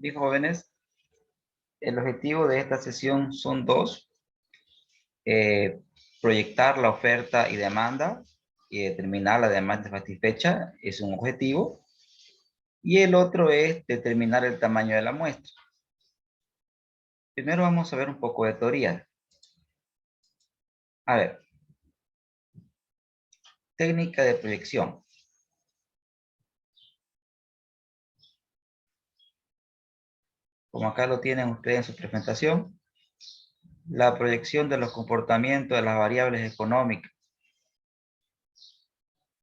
Bien, jóvenes, el objetivo de esta sesión son dos. Proyectar la oferta y demanda y determinar la demanda satisfecha es un objetivo. Y el otro es determinar el tamaño de la muestra. Primero vamos a ver un poco de teoría. A ver, técnica de proyección. Como acá lo tienen ustedes en su presentación, la proyección de los comportamientos de las variables económicas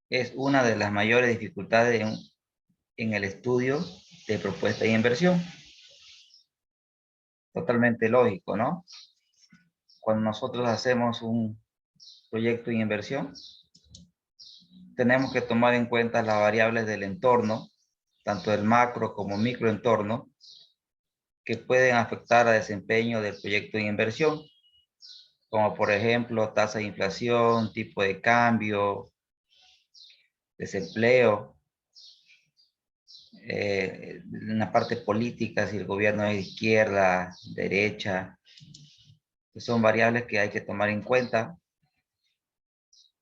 es una de las mayores dificultades en el estudio de propuesta y inversión. Totalmente lógico, ¿no? Cuando nosotros hacemos un proyecto de inversión, tenemos que tomar en cuenta las variables del entorno, tanto el macro como microentorno, que pueden afectar al desempeño del proyecto de inversión, como por ejemplo tasa de inflación, tipo de cambio, desempleo, en la parte política, si el gobierno es de izquierda, derecha, que son variables que hay que tomar en cuenta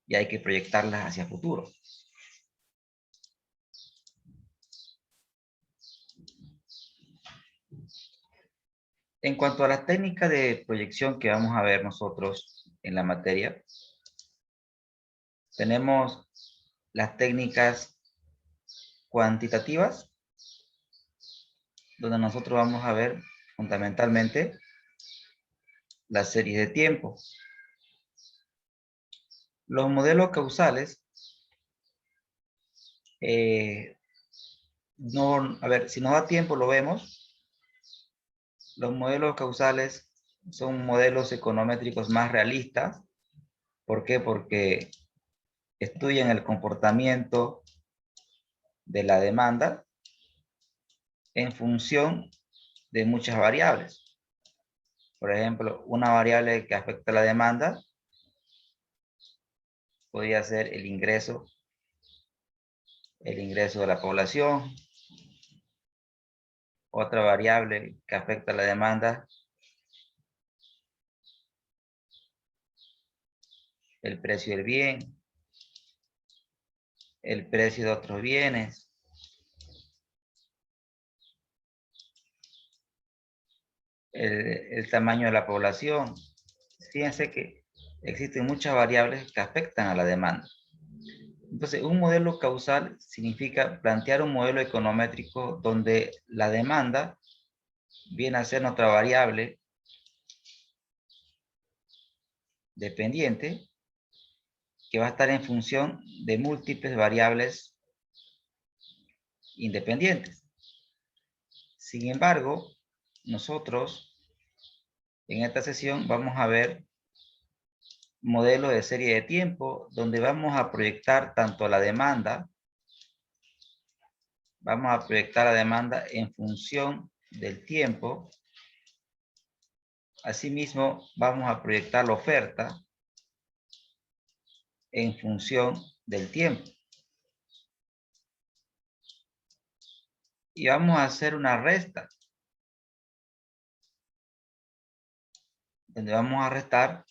y hay que proyectarlas hacia futuro. En cuanto a la técnica de proyección que vamos a ver nosotros en la materia, tenemos las técnicas cuantitativas, donde nosotros vamos a ver fundamentalmente las series de tiempo. Los modelos causales, a ver, si nos da tiempo lo vemos. Los modelos causales son modelos econométricos más realistas. ¿Por qué? Porque estudian el comportamiento de la demanda en función de muchas variables. Por ejemplo, una variable que afecta a la demanda podría ser el ingreso de la población. Otra variable que afecta a la demanda, el precio del bien, el precio de otros bienes, el tamaño de la población. Fíjense que existen muchas variables que afectan a la demanda. Entonces, un modelo causal significa plantear un modelo econométrico donde la demanda viene a ser nuestra variable dependiente que va a estar en función de múltiples variables independientes. Sin embargo, nosotros en esta sesión vamos a ver modelos de serie de tiempo donde vamos a proyectar tanto la demanda, vamos a proyectar la demanda en función del tiempo. Asimismo, vamos a proyectar la oferta en función del tiempo. Y vamos a hacer una resta, donde vamos a restar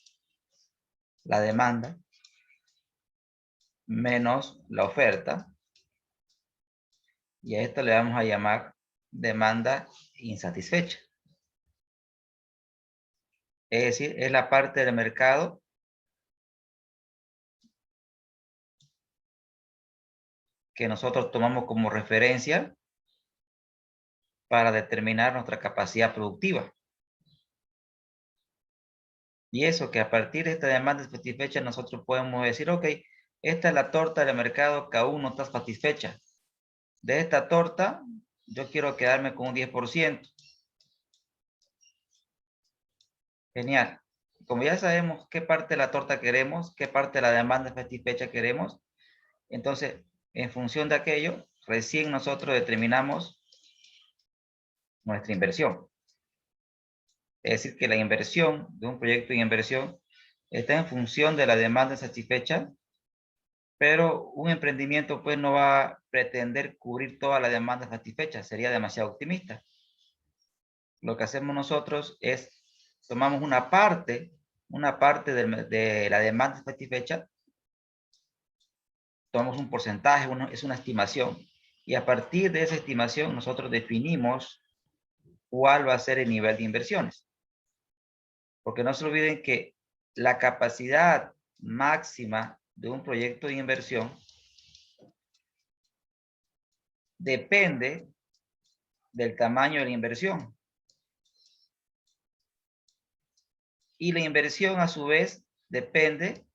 la demanda menos la oferta. Y a esto le vamos a llamar demanda insatisfecha. Es decir, es la parte del mercado que nosotros tomamos como referencia para determinar nuestra capacidad productiva. Y eso que a partir de esta demanda insatisfecha nosotros podemos decir, ok, esta es la torta del mercado que aún no está satisfecha. De esta torta, yo quiero quedarme con un 10%. Genial. Como ya sabemos qué parte de la torta queremos, qué parte de la demanda satisfecha queremos, entonces, en función de aquello, recién nosotros determinamos nuestra inversión. Es decir, que la inversión de un proyecto de inversión está en función de la demanda satisfecha, pero un emprendimiento pues no va a pretender cubrir toda la demanda satisfecha, sería demasiado optimista. lo que hacemos nosotros es tomamos una parte de la demanda satisfecha, tomamos un porcentaje, es una estimación, y a partir de esa estimación nosotros definimos cuál va a ser el nivel de inversiones. Porque no se olviden que la capacidad máxima de un proyecto de inversión depende del tamaño de la inversión. Y la inversión, a su vez, depende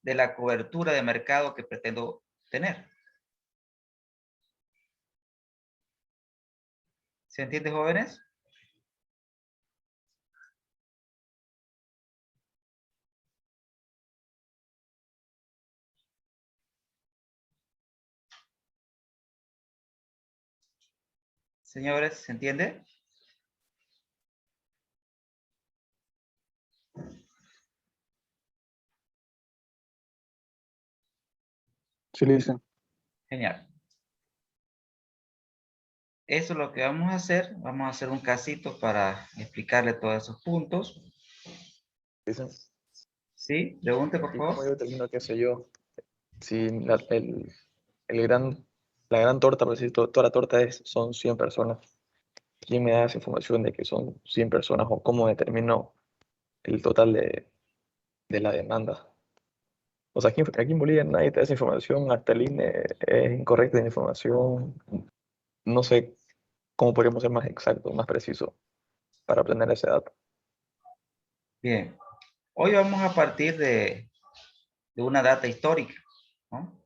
de la cobertura de mercado que pretendo tener. ¿Se entiende, jóvenes? Señores, ¿se entiende? Sí, listo. Genial. Eso es lo que vamos a hacer. Vamos a hacer un casito para explicarle todos esos puntos. Dicen, ¿Sí? Pregunte, por ¿y cómo favor. yo determino qué sé yo? Si el gran, la gran torta, por decir, toda la torta son 100 personas. ¿Quién me da esa información de que son 100 personas o cómo determino el total de la demanda? O sea, aquí en Bolivia nadie te da esa información, hasta el INE es incorrecta la información. No sé cómo podríamos ser más exactos, más precisos para obtener ese dato. Bien. Hoy vamos a partir de una data histórica, ¿no?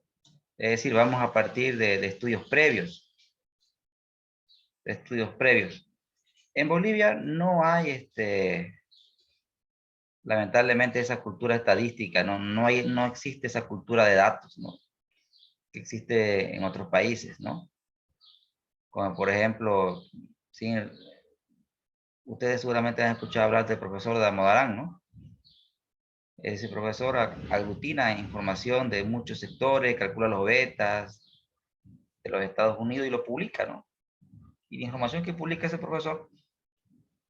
Es decir, vamos a partir de estudios previos. De estudios previos. En Bolivia no hay, lamentablemente, esa cultura estadística, no existe esa cultura de datos, ¿no? Que existe en otros países, ¿no? Como por ejemplo, sí, ustedes seguramente han escuchado hablar del profesor Damodarán, ¿no? Ese profesor aglutina información de muchos sectores, calcula los betas de los Estados Unidos y lo publica, ¿no? Y la información que publica ese profesor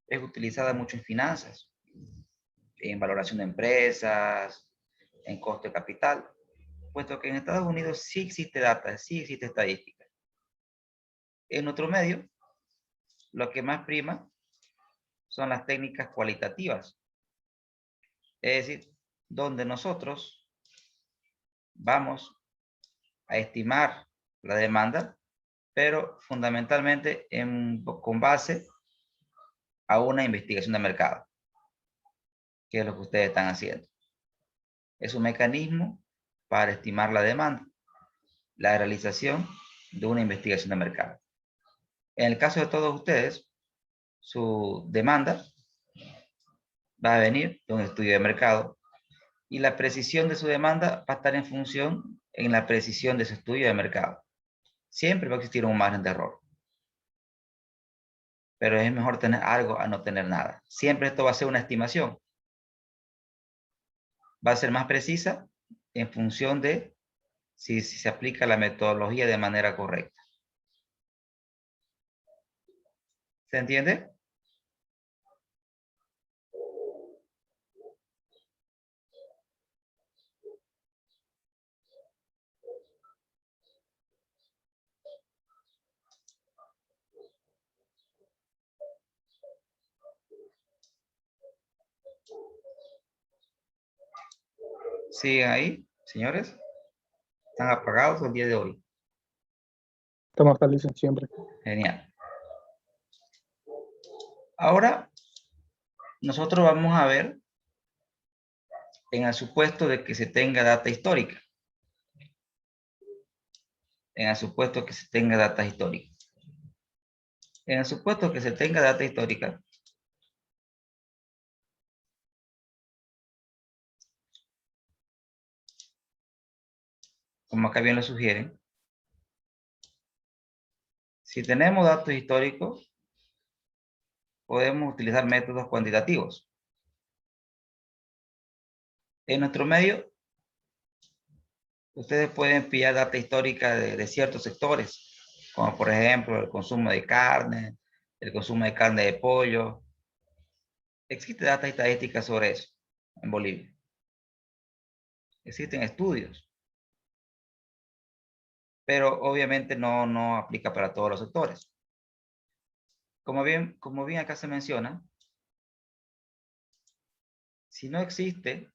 es utilizada mucho en finanzas, en valoración de empresas, en costo de capital, puesto que en Estados Unidos sí existe data, sí existe estadística. En nuestro medio, lo que más prima son las técnicas cualitativas, es decir, donde nosotros vamos a estimar la demanda, pero fundamentalmente con base a una investigación de mercado, que es lo que ustedes están haciendo. Es un mecanismo para estimar la demanda, la realización de una investigación de mercado. En el caso de todos ustedes, su demanda va a venir de un estudio de mercado y la precisión de su demanda va a estar en función en la precisión de su estudio de mercado. Siempre va a existir un margen de error, pero es mejor tener algo a no tener nada. Siempre esto va a ser una estimación. Va a ser más precisa en función de si se aplica la metodología de manera correcta. ¿Se entiende? ¿Siguen ahí, señores? ¿Están apagados el día de hoy? Estamos felices siempre. Genial. Ahora, nosotros vamos a ver en el supuesto de que se tenga data histórica. En el supuesto que se tenga data histórica. En el supuesto que se tenga data histórica, como acá bien lo sugieren, si tenemos datos históricos, podemos utilizar métodos cuantitativos. En nuestro medio, ustedes pueden pillar data histórica de ciertos sectores, como por ejemplo el consumo de carne, el consumo de carne de pollo. Existe data estadística sobre eso en Bolivia. Existen estudios, pero obviamente no aplica para todos los sectores. Como bien acá se menciona, si no existe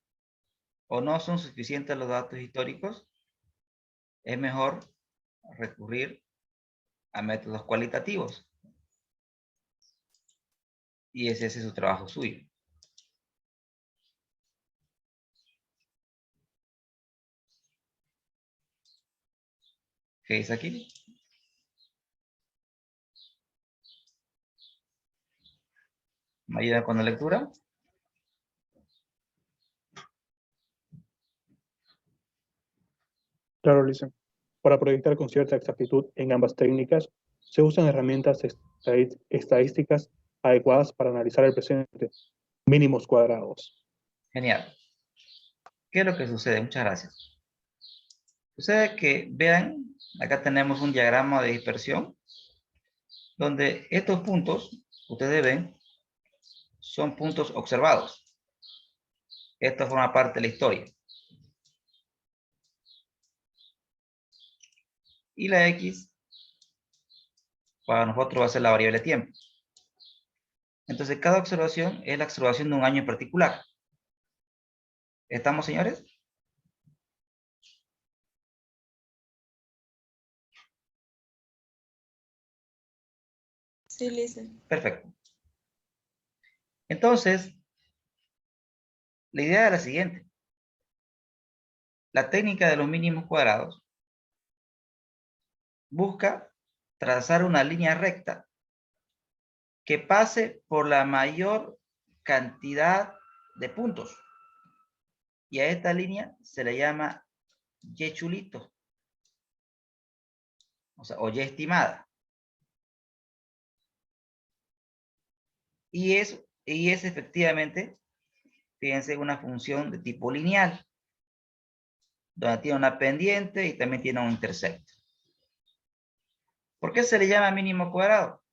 o no son suficientes los datos históricos, es mejor recurrir a métodos cualitativos. Y ese es su trabajo suyo. ¿Qué dice aquí? ¿Me ayudan con la lectura? Claro, Lisa. Para proyectar con cierta exactitud en ambas técnicas, se usan herramientas estadísticas adecuadas para analizar el presente, mínimos cuadrados. Genial. ¿Qué es lo que sucede? Muchas gracias. Sucede que, vean, acá tenemos un diagrama de dispersión, donde estos puntos, ustedes ven, son puntos observados. Esto forma parte de la historia. Y la X, para nosotros va a ser la variable tiempo. Entonces, cada observación es la observación de un año en particular. ¿Estamos, señores? Sí, Lisa. Perfecto. Entonces, la idea es la siguiente. La técnica de los mínimos cuadrados busca trazar una línea recta que pase por la mayor cantidad de puntos. Y a esta línea se le llama Y chulito. O sea, o Y estimada. Y es efectivamente, fíjense, una función de tipo lineal, donde tiene una pendiente y también tiene un intersecto. ¿Por qué se le llama mínimo cuadrado?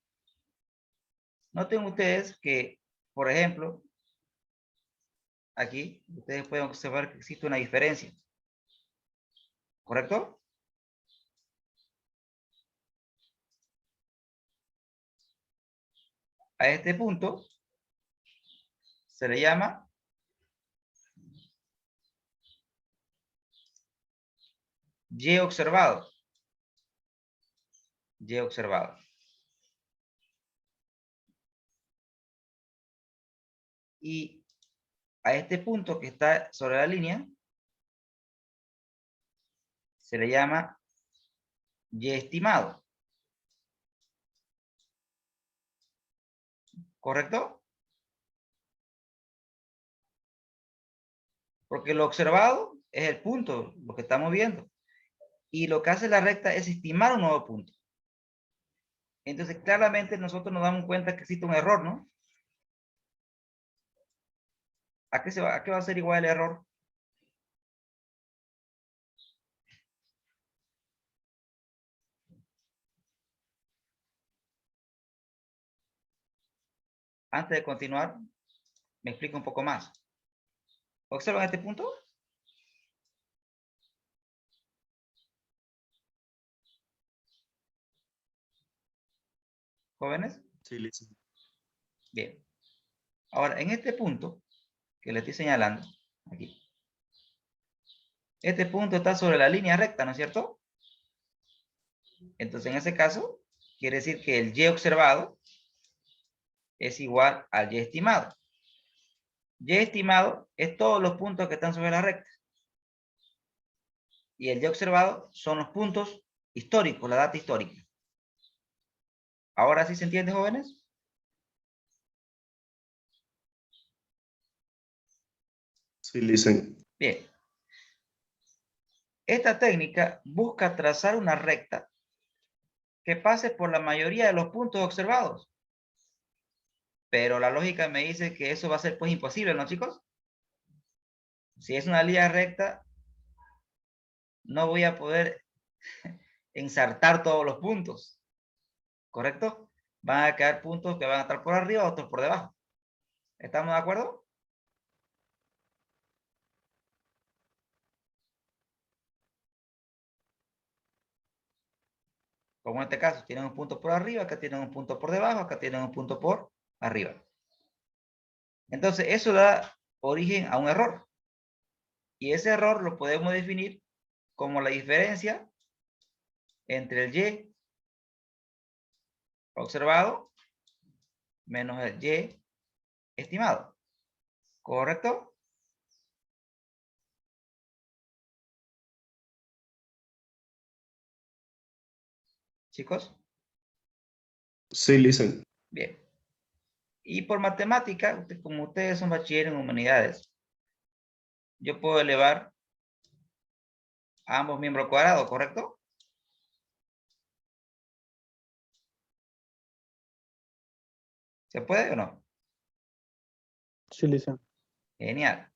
Noten ustedes que, por ejemplo, aquí ustedes pueden observar que existe una diferencia. ¿Correcto? A este punto se le llama Y observado. Y observado. Y a este punto que está sobre la línea se le llama Y estimado. ¿Correcto? Porque lo observado es el punto, lo que estamos viendo. Y lo que hace la recta es estimar un nuevo punto. Entonces, claramente nosotros nos damos cuenta que existe un error, ¿no? ¿A qué va a ser igual el error? Antes de continuar, me explico un poco más. ¿Observan este punto? ¿Jóvenes? Sí, listo. Bien. Ahora, en este punto que le estoy señalando, aquí. Este punto está sobre la línea recta, ¿no es cierto? Entonces, en ese caso, quiere decir que el Y observado es igual al Y estimado. Y estimado es todos los puntos que están sobre la recta. Y el Y observado son los puntos históricos, la data histórica. ¿Ahora sí se entiende, jóvenes? Sí, listen. Bien. Esta técnica busca trazar una recta que pase por la mayoría de los puntos observados. Pero la lógica me dice que eso va a ser pues imposible, ¿no, chicos? Si es una línea recta, no voy a poder ensartar todos los puntos. ¿Correcto? van a quedar puntos que van a estar por arriba, otros por debajo. ¿Estamos de acuerdo? Como en este caso, tienen un punto por arriba, acá tienen un punto por debajo, acá tienen un punto por arriba. Entonces, eso da origen a un error. Y ese error lo podemos definir como la diferencia entre el Y observado menos el Y estimado. ¿Correcto? Chicos. Sí, listen. Bien. Y por matemática, como ustedes son bachiller en humanidades, yo puedo elevar a ambos miembros cuadrados, ¿correcto? ¿Se puede o no? Sí, listen. Genial.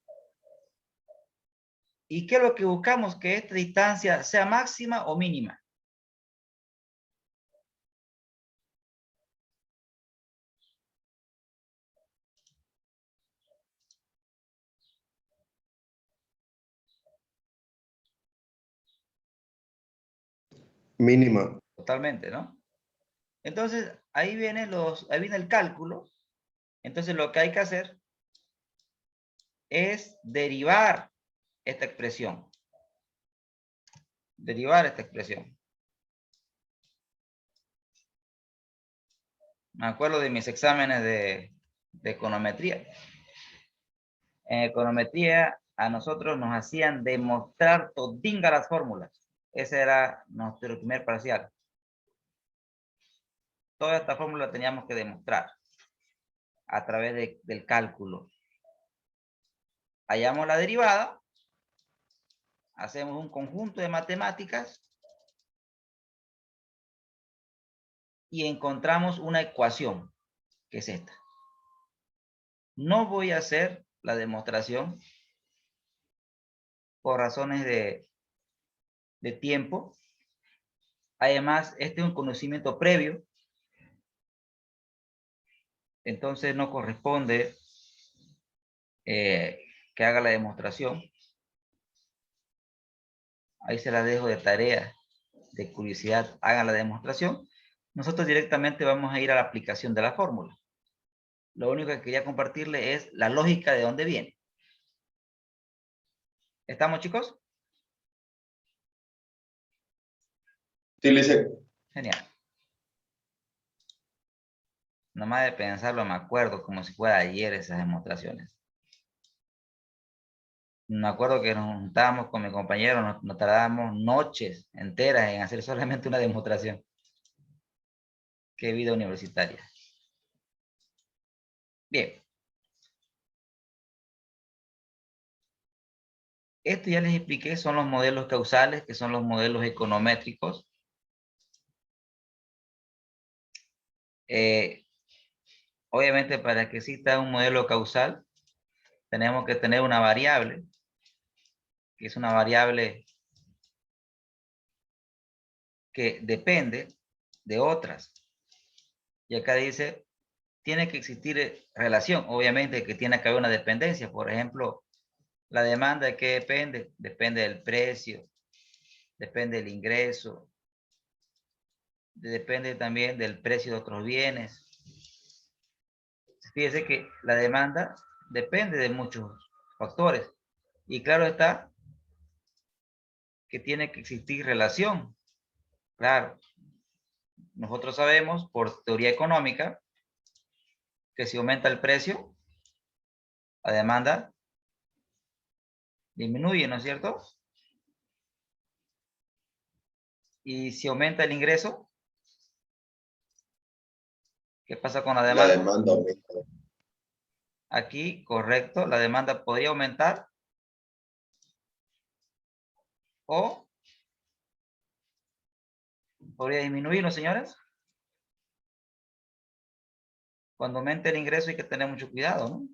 ¿Y qué es lo que buscamos? Que esta distancia sea máxima o mínima. Mínima. Totalmente, ¿no? Entonces, ahí viene el cálculo. Entonces, lo que hay que hacer es derivar esta expresión. Derivar esta expresión. Me acuerdo de mis exámenes de econometría. En econometría, a nosotros nos hacían demostrar todinga las fórmulas. Ese era nuestro primer parcial. Toda esta fórmula teníamos que demostrar a través del cálculo. Hallamos la derivada, hacemos un conjunto de matemáticas y encontramos una ecuación, que es esta. No voy a hacer la demostración por razones de tiempo. Además, este es un conocimiento previo, entonces no corresponde que haga la demostración. Ahí se la dejo de tarea, de curiosidad, hagan la demostración. Nosotros directamente vamos a ir a la aplicación de la fórmula. Lo único que quería compartirle es la lógica de dónde viene. ¿Estamos, chicos? Sí, listen. Genial. Nomás de pensarlo me acuerdo como si fuera ayer esas demostraciones. Me acuerdo que nos juntábamos con mi compañero, nos tardábamos noches enteras en hacer solamente una demostración. Qué vida universitaria. Bien. Esto ya les expliqué, son los modelos causales, que son los modelos econométricos. Obviamente, para que exista un modelo causal, tenemos que tener una variable, que es una variable que depende de otras. Y acá dice, tiene que existir relación, obviamente que tiene que haber una dependencia. Por ejemplo, la demanda, ¿de qué depende? Depende del precio, depende del ingreso, depende también del precio de otros bienes. Fíjese que la demanda depende de muchos factores. Y claro está que tiene que existir relación. Claro, nosotros sabemos por teoría económica que si aumenta el precio, la demanda disminuye, ¿no es cierto? Y si aumenta el ingreso, ¿qué pasa con la demanda? La demanda aumenta. Aquí, correcto, la demanda podría aumentar o podría disminuir, ¿no, señores? Cuando aumente el ingreso hay que tener mucho cuidado, ¿no?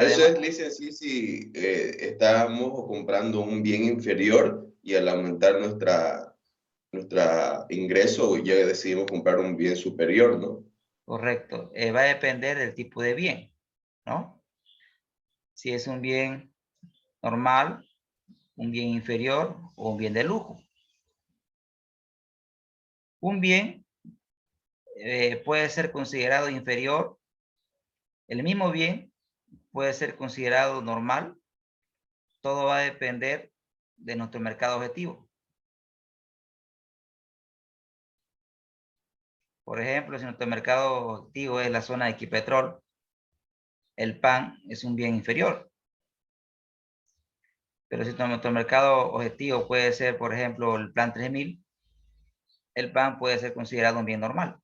Eso es, listen, si estamos comprando un bien inferior y al aumentar nuestro ingreso, ya decidimos comprar un bien superior, ¿no? Correcto. Va a depender del tipo de bien, ¿no? Si es un bien normal, un bien inferior o un bien de lujo. Un bien puede ser considerado inferior. El mismo bien puede ser considerado normal. Todo va a depender de nuestro mercado objetivo. Por ejemplo, si nuestro mercado objetivo es la zona de Equipetrol, el pan es un bien inferior. Pero si nuestro mercado objetivo puede ser, por ejemplo, el plan 3000, el pan puede ser considerado un bien normal.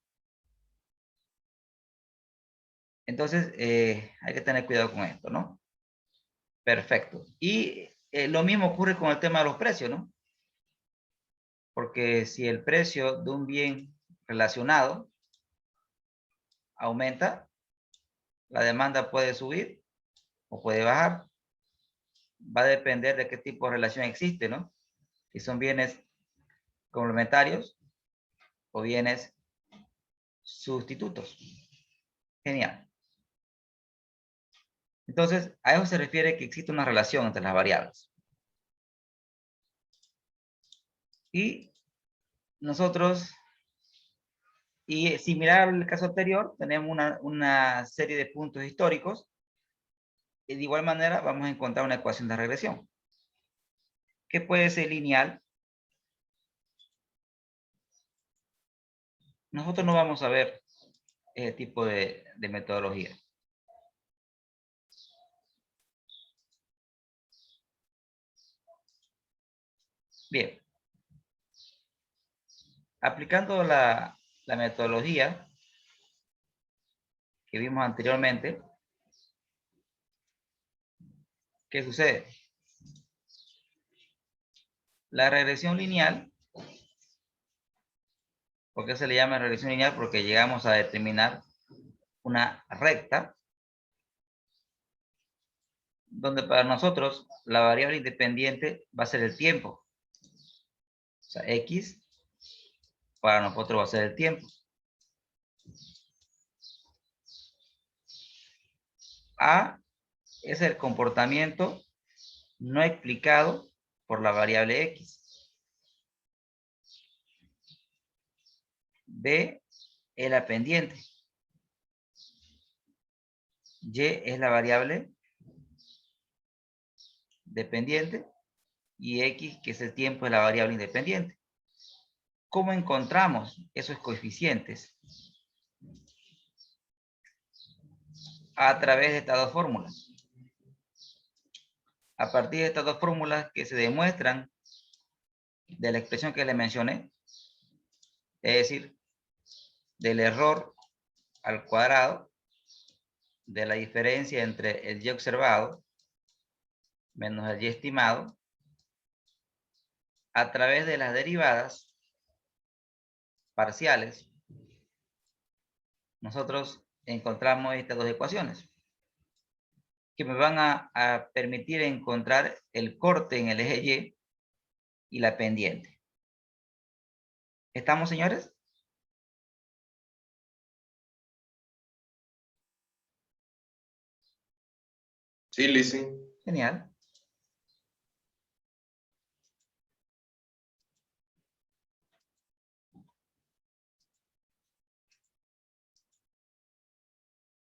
Entonces, hay que tener cuidado con esto, ¿no? Perfecto. Y lo mismo ocurre con el tema de los precios, ¿no? Porque si el precio de un bien relacionado aumenta, la demanda puede subir o puede bajar. Va a depender de qué tipo de relación existe, ¿no? Si son bienes complementarios o bienes sustitutos. Genial. Entonces, a eso se refiere que existe una relación entre las variables. Y nosotros, y similar al caso anterior, tenemos una serie de puntos históricos. Y de igual manera, vamos a encontrar una ecuación de regresión, que puede ser lineal. Nosotros no vamos a ver ese tipo de metodología. Bien. Aplicando la metodología que vimos anteriormente, ¿qué sucede? La regresión lineal, ¿por qué se le llama regresión lineal? Porque llegamos a determinar una recta donde para nosotros la variable independiente va a ser el tiempo. O sea, X para nosotros va a ser el tiempo. A es el comportamiento no explicado por la variable X. B es la pendiente. Y es la variable dependiente. Y X, que es el tiempo, es la variable independiente. ¿Cómo encontramos esos coeficientes? A través de estas dos fórmulas. A partir de estas dos fórmulas que se demuestran de la expresión que le mencioné, es decir, del error al cuadrado de la diferencia entre el y observado menos el y estimado, a través de las derivadas parciales, nosotros encontramos estas dos ecuaciones que me van a permitir encontrar el corte en el eje Y la pendiente. ¿Estamos, señores? Sí, listen. Genial.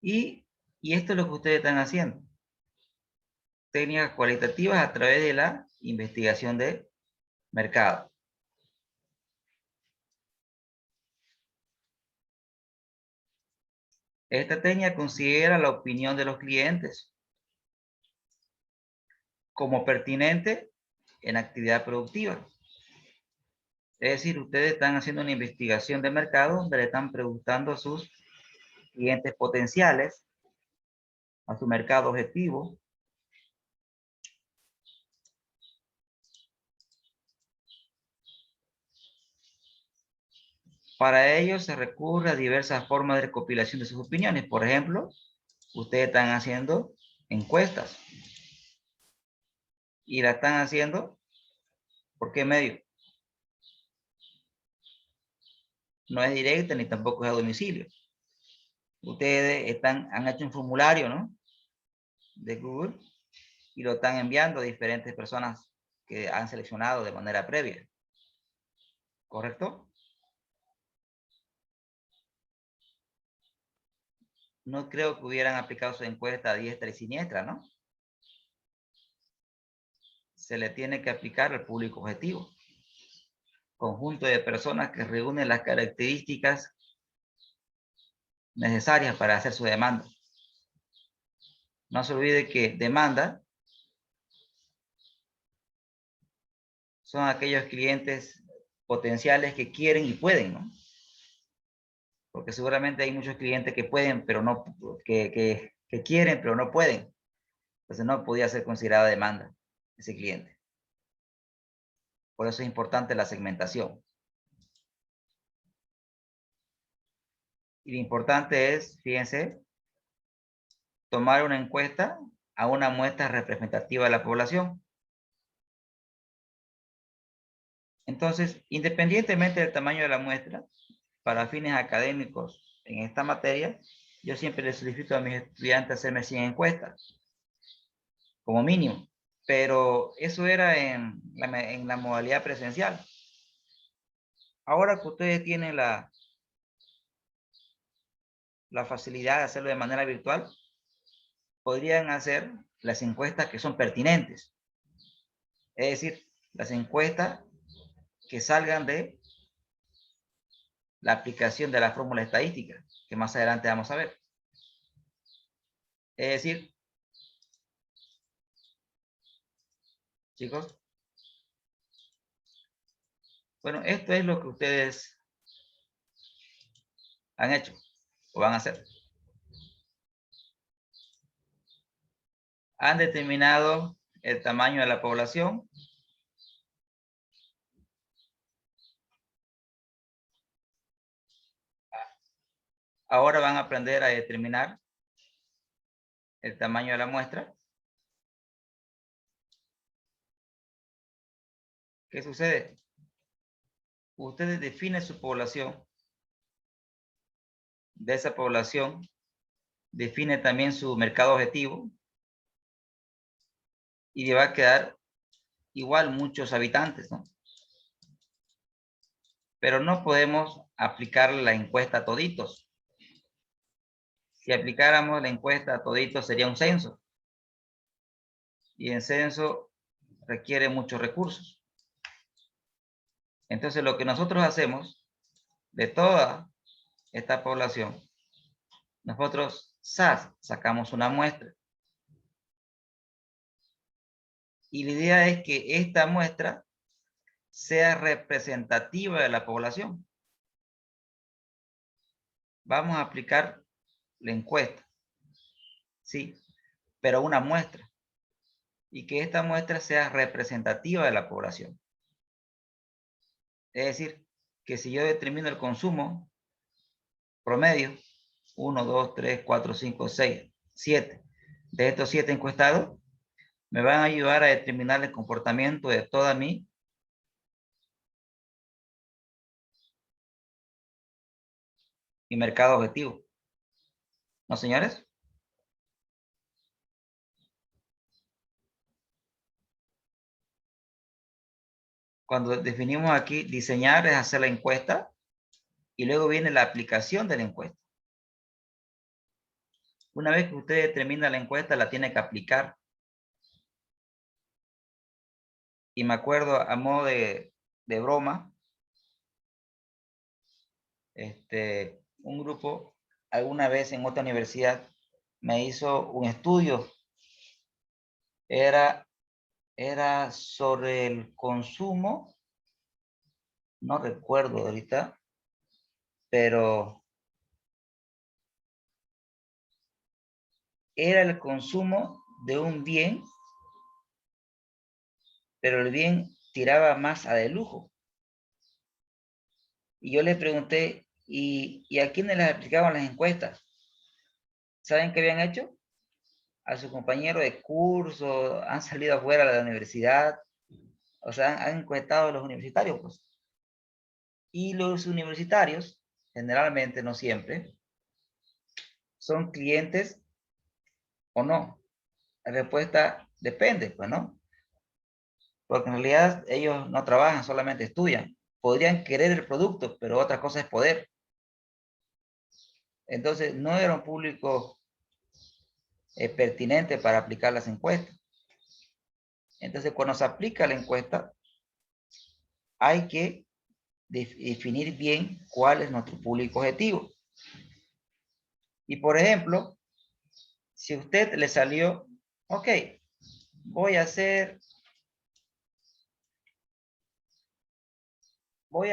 Y esto es lo que ustedes están haciendo. Técnicas cualitativas a través de la investigación de mercado. Esta técnica considera la opinión de los clientes como pertinente en actividad productiva. Es decir, ustedes están haciendo una investigación de mercado donde le están preguntando a sus clientes potenciales, a su mercado objetivo, para ello se recurre a diversas formas de recopilación de sus opiniones. Por ejemplo, ustedes están haciendo encuestas. Y la están haciendo, ¿por qué medio? no es directa ni tampoco es a domicilio. Ustedes han hecho un formulario, ¿no? De Google y lo están enviando a diferentes personas que han seleccionado de manera previa. ¿Correcto? No creo que hubieran aplicado su encuesta a diestra y siniestra, ¿no? Se le tiene que aplicar al público objetivo. Conjunto de personas que reúnen las características necesarias para hacer su demanda. No se olvide que demanda son aquellos clientes potenciales que quieren y pueden, ¿no? Porque seguramente hay muchos clientes que pueden, pero no, que quieren, pero no pueden. Entonces no podía ser considerada demanda ese cliente. Por eso es importante la segmentación. Y lo importante es, fíjense, tomar una encuesta a una muestra representativa de la población. Entonces, independientemente del tamaño de la muestra, para fines académicos en esta materia, yo siempre les solicito a mis estudiantes hacerme 100 encuestas, como mínimo. Pero eso era en la modalidad presencial. Ahora que ustedes tienen la facilidad de hacerlo de manera virtual, podrían hacer las encuestas que son pertinentes. Es decir, las encuestas que salgan de la aplicación de la fórmula estadística, que más adelante vamos a ver. Es decir, chicos, bueno, esto es lo que ustedes han hecho o van a hacer. Han determinado el tamaño de la población. Ahora van a aprender a determinar el tamaño de la muestra. ¿Qué sucede? Ustedes definen su población. De esa población define también su mercado objetivo. Y le va a quedar igual muchos habitantes, ¿no? Pero no podemos aplicar la encuesta a toditos. Si aplicáramos la encuesta a toditos sería un censo. Y el censo requiere muchos recursos. Entonces lo que nosotros hacemos de toda esta población, nosotros sacamos una muestra. Y la idea es que esta muestra sea representativa de la población. Vamos a aplicar la encuesta, sí, pero una muestra. Y que esta muestra sea representativa de la población. Es decir, que si yo determino el consumo promedio, 1, 2, 3, 4, 5, 6, 7, de estos 7 encuestados, me van a ayudar a determinar el comportamiento de toda mi mercado objetivo. ¿No, señores? Cuando definimos aquí, diseñar es hacer la encuesta y luego viene la aplicación de la encuesta. Una vez que usted determina la encuesta, la tiene que aplicar. Y me acuerdo a modo de broma, un grupo alguna vez en otra universidad me hizo un estudio. Era sobre el consumo, no recuerdo ahorita, pero era el consumo de un bien, pero el bien tiraba más a de lujo. Y yo le pregunté, ¿y a quiénes les aplicaban las encuestas? ¿Saben qué habían hecho? A su compañero de curso, han salido afuera de la universidad, o sea, han encuestado a los universitarios, pues. Y los universitarios generalmente, no siempre, son clientes o no. La respuesta depende, pues, ¿no? Porque en realidad ellos no trabajan, solamente estudian. Podrían querer el producto, pero otra cosa es poder. Entonces, no era un público pertinente para aplicar las encuestas. Entonces, cuando se aplica la encuesta, hay que definir bien cuál es nuestro público objetivo. Y por ejemplo, si a usted le salió, ok, voy a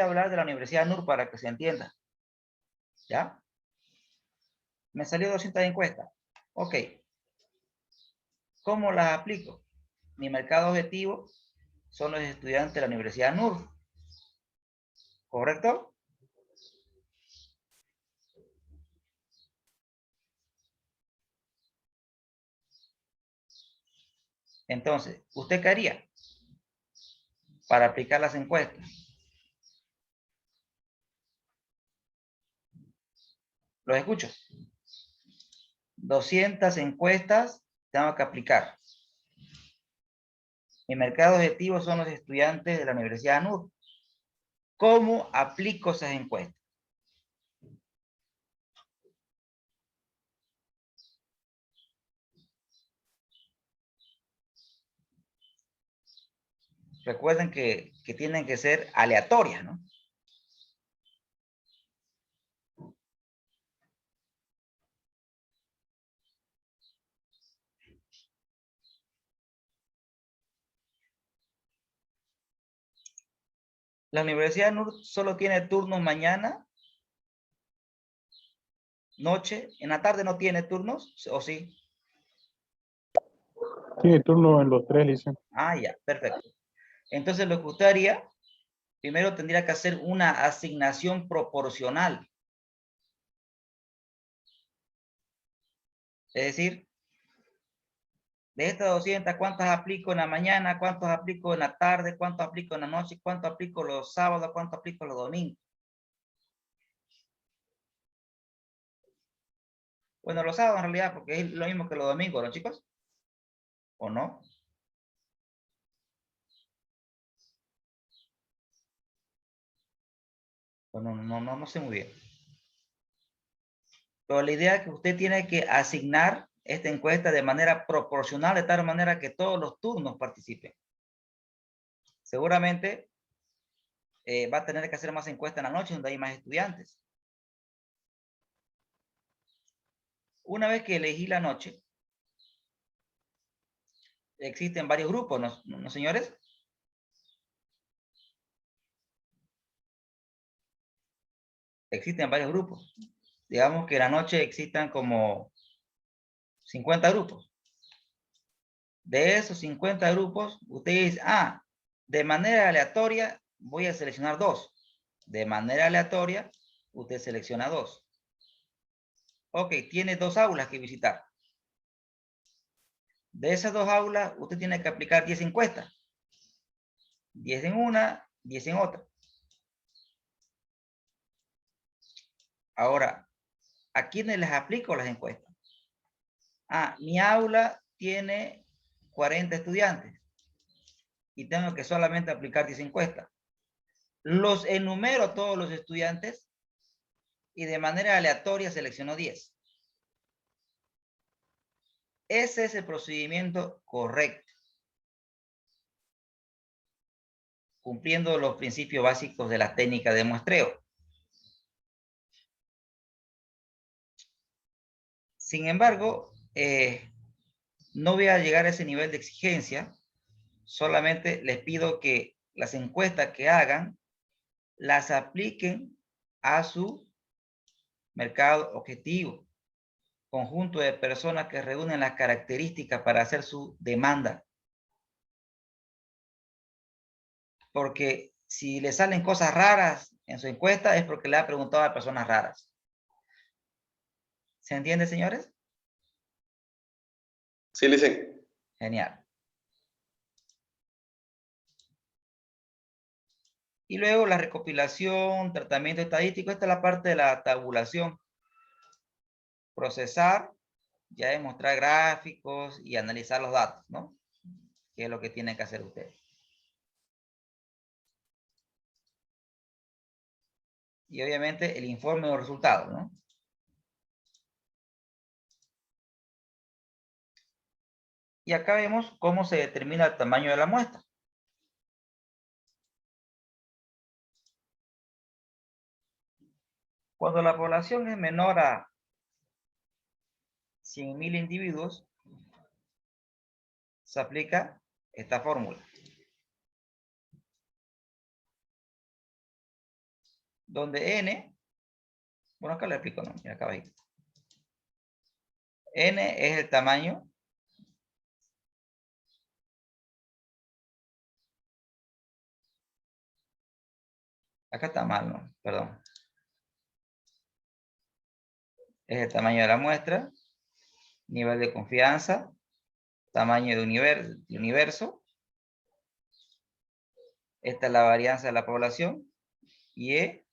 hablar de la Universidad NUR para que se entienda. ¿Ya? Me salió 200 encuestas. Ok. ¿Cómo las aplico? Mi mercado objetivo son los estudiantes de la Universidad NUR. ¿Correcto? Entonces, ¿usted qué haría para aplicar las encuestas? Los escucho. 200 encuestas tengo que aplicar. Mi mercado objetivo son los estudiantes de la Universidad NUR. ¿Cómo aplico esas encuestas? Recuerden que tienen que ser aleatorias, ¿no? La Universidad NUR solo tiene turnos mañana, noche, en la tarde no tiene turnos, ¿o sí? Tiene turno en los 3, dicen. Ah, ya, perfecto. Entonces lo que usted haría, primero tendría que hacer una asignación proporcional. Es decir, de estas 200, ¿cuántas aplico en la mañana? ¿Cuántos aplico en la tarde? ¿Cuántos aplico en la noche? ¿Cuántos aplico los sábados? ¿Cuántos aplico los domingos? Bueno, los sábados en realidad, porque es lo mismo que los domingos, ¿no, chicos? ¿O no? Bueno, no sé muy bien. Pero la idea es que usted tiene que asignar esta encuesta de manera proporcional, de tal manera que todos los turnos participen. Seguramente va a tener que hacer más encuestas en la noche donde hay más estudiantes. Una vez que elegí la noche, existen varios grupos, ¿no, señores? Existen varios grupos. Digamos que en la noche existan como 50 grupos. De esos 50 grupos, usted dice, de manera aleatoria voy a seleccionar 2. De manera aleatoria, usted selecciona 2. Ok, tiene 2 aulas que visitar. De esas 2 aulas, usted tiene que aplicar 10 encuestas. 10 en una, 10 en otra. Ahora, ¿a quiénes les aplico las encuestas? Mi aula tiene 40 estudiantes y tengo que solamente aplicar 10 encuestas. Los enumero todos los estudiantes y de manera aleatoria selecciono 10. Ese es el procedimiento correcto, cumpliendo los principios básicos de la técnica de muestreo. Sin embargo, no voy a llegar a ese nivel de exigencia. Solamente les pido que las encuestas que hagan las apliquen a su mercado objetivo, conjunto de personas que reúnen las características para hacer su demanda. Porque si le salen cosas raras en su encuesta es porque le ha preguntado a personas raras. ¿Se entiende, señores? Sí, dicen. Genial. Y luego la recopilación, tratamiento estadístico, esta es la parte de la tabulación. Procesar, ya es mostrar gráficos y analizar los datos, ¿no? Que es lo que tienen que hacer ustedes. Y obviamente el informe de los resultados, ¿no? Y acá vemos cómo se determina el tamaño de la muestra. Cuando la población es menor a 100.000 individuos, se aplica esta fórmula. Donde n, bueno, acá le explico, ¿no? Mira, acá abajito. N es el tamaño acá está mal, ¿no? Perdón. Es el tamaño de la muestra, nivel de confianza, tamaño de universo. Esta es la varianza de la población. Y E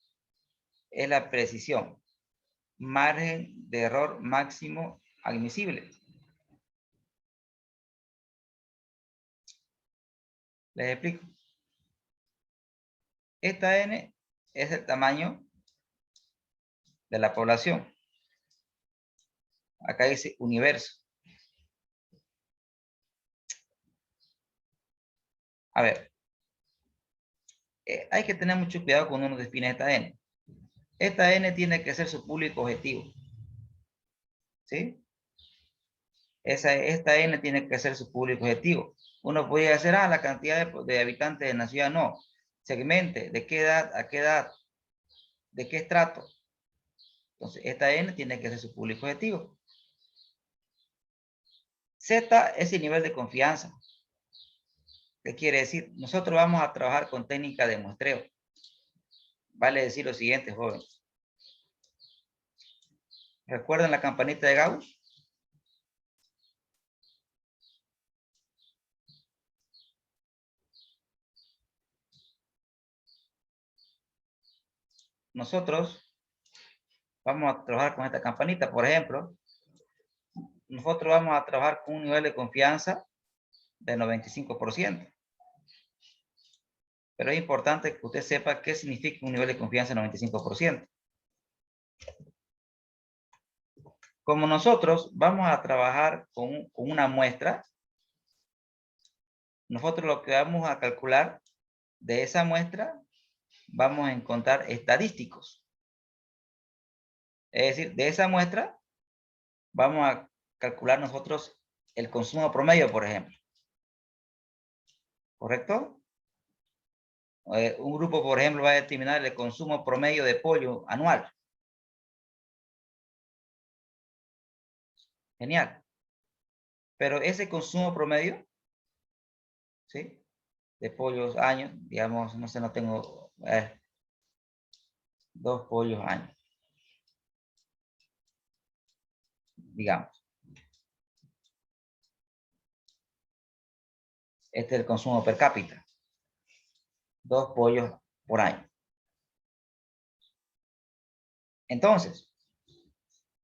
es la precisión. Margen de error máximo admisible. Les explico. Esta N es el tamaño de la población. Acá dice universo. A ver. Hay que tener mucho cuidado cuando uno define esta N. Esta N tiene que ser su público objetivo. ¿Sí? Esta N tiene que ser su público objetivo. Uno puede hacer, la cantidad de habitantes en la ciudad, no. Segmente, ¿de qué edad a qué edad? ¿De qué estrato? Entonces, esta N tiene que ser su público objetivo. Z es el nivel de confianza. ¿Qué quiere decir? Nosotros vamos a trabajar con técnica de muestreo. Vale decir lo siguiente, jóvenes. ¿Recuerdan la campanita de Gauss? Nosotros vamos a trabajar con esta campanita. Por ejemplo, nosotros vamos a trabajar con un nivel de confianza de 95%. Pero es importante que usted sepa qué significa un nivel de confianza de 95%. Como nosotros vamos a trabajar con una muestra, nosotros lo que vamos a calcular de esa muestra, vamos a encontrar estadísticos. Es decir, de esa muestra, vamos a calcular nosotros el consumo promedio, por ejemplo. ¿Correcto? Un grupo, por ejemplo, va a determinar el consumo promedio de pollo anual. Genial. Pero ese consumo promedio, ¿sí? De pollos años, digamos, no sé, no tengo 2 pollos años. Digamos. Este es el consumo per cápita. 2 pollos por año. Entonces,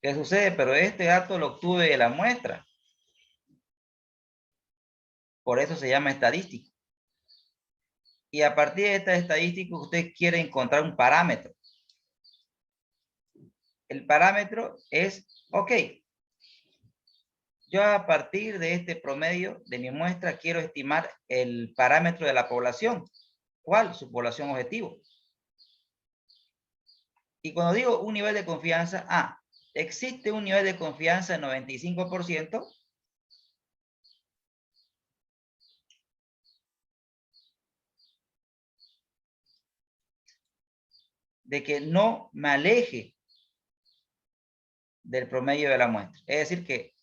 ¿qué sucede? Pero este dato lo obtuve de la muestra. Por eso se llama estadístico. Y a partir de esta estadística, usted quiere encontrar un parámetro. El parámetro es, ok, yo a partir de este promedio de mi muestra quiero estimar el parámetro de la población. ¿Cuál? Su población objetivo. Y cuando digo un nivel de confianza, existe un nivel de confianza de 95%. De que no me aleje del promedio de la muestra. Es decir que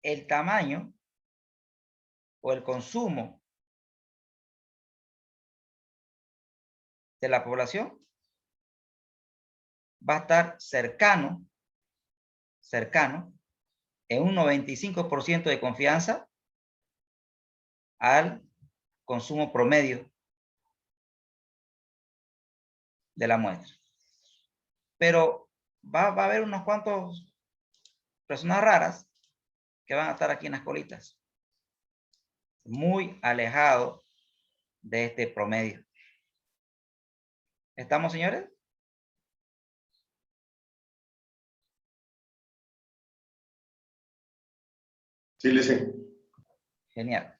el tamaño o el consumo de la población va a estar cercano en un 95% de confianza al consumo promedio de la muestra. Pero va a haber unos cuantos personas raras que van a estar aquí en las colitas. Muy alejado de este promedio. ¿Estamos, señores? Sí, listen. Genial.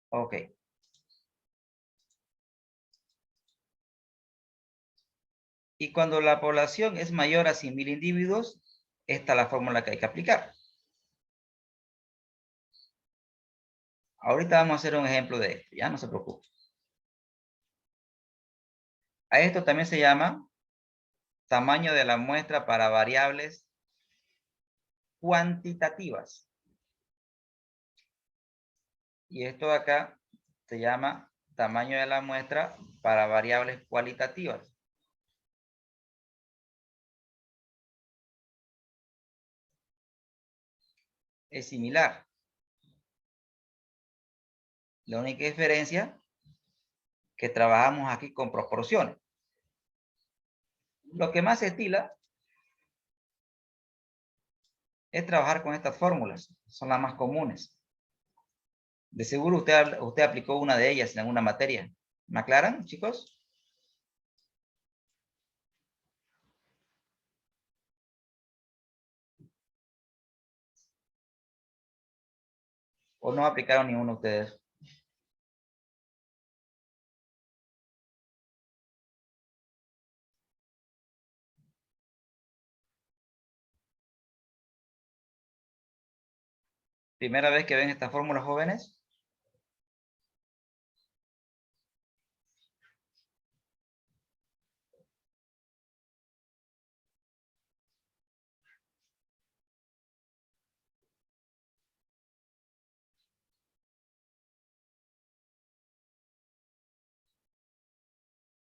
Ok. Y cuando la población es mayor a 100,000 individuos, esta es la fórmula que hay que aplicar. Ahorita vamos a hacer un ejemplo de esto, ya no se preocupe. A esto también se llama tamaño de la muestra para variables cuantitativas. Y esto de acá se llama tamaño de la muestra para variables cualitativas. Es similar. La única diferencia que trabajamos aquí con proporciones. Lo que más se estila es trabajar con estas fórmulas. Son las más comunes. De seguro usted aplicó una de ellas en alguna materia. ¿Me aclaran, chicos? ¿O no aplicaron ninguno de ustedes? ¿Primera vez que ven esta fórmula, jóvenes?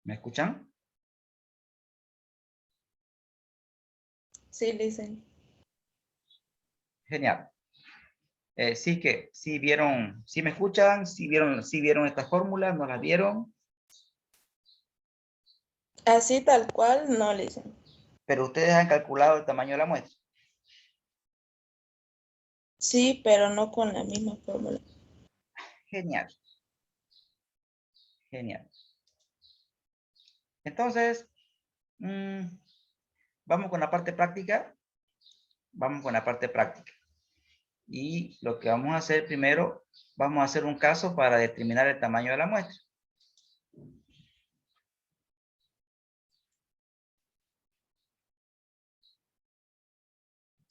¿Me escuchan? Sí, listen. Genial. Sí vieron, sí me escuchan, sí vieron estas fórmulas, ¿no las vieron? Así tal cual, no, listen. Pero ustedes han calculado el tamaño de la muestra. Sí, pero no con la misma fórmula. Genial. Genial. Entonces, vamos con la parte práctica. Vamos con la parte práctica. Y lo que vamos a hacer primero, vamos a hacer un caso para determinar el tamaño de la muestra.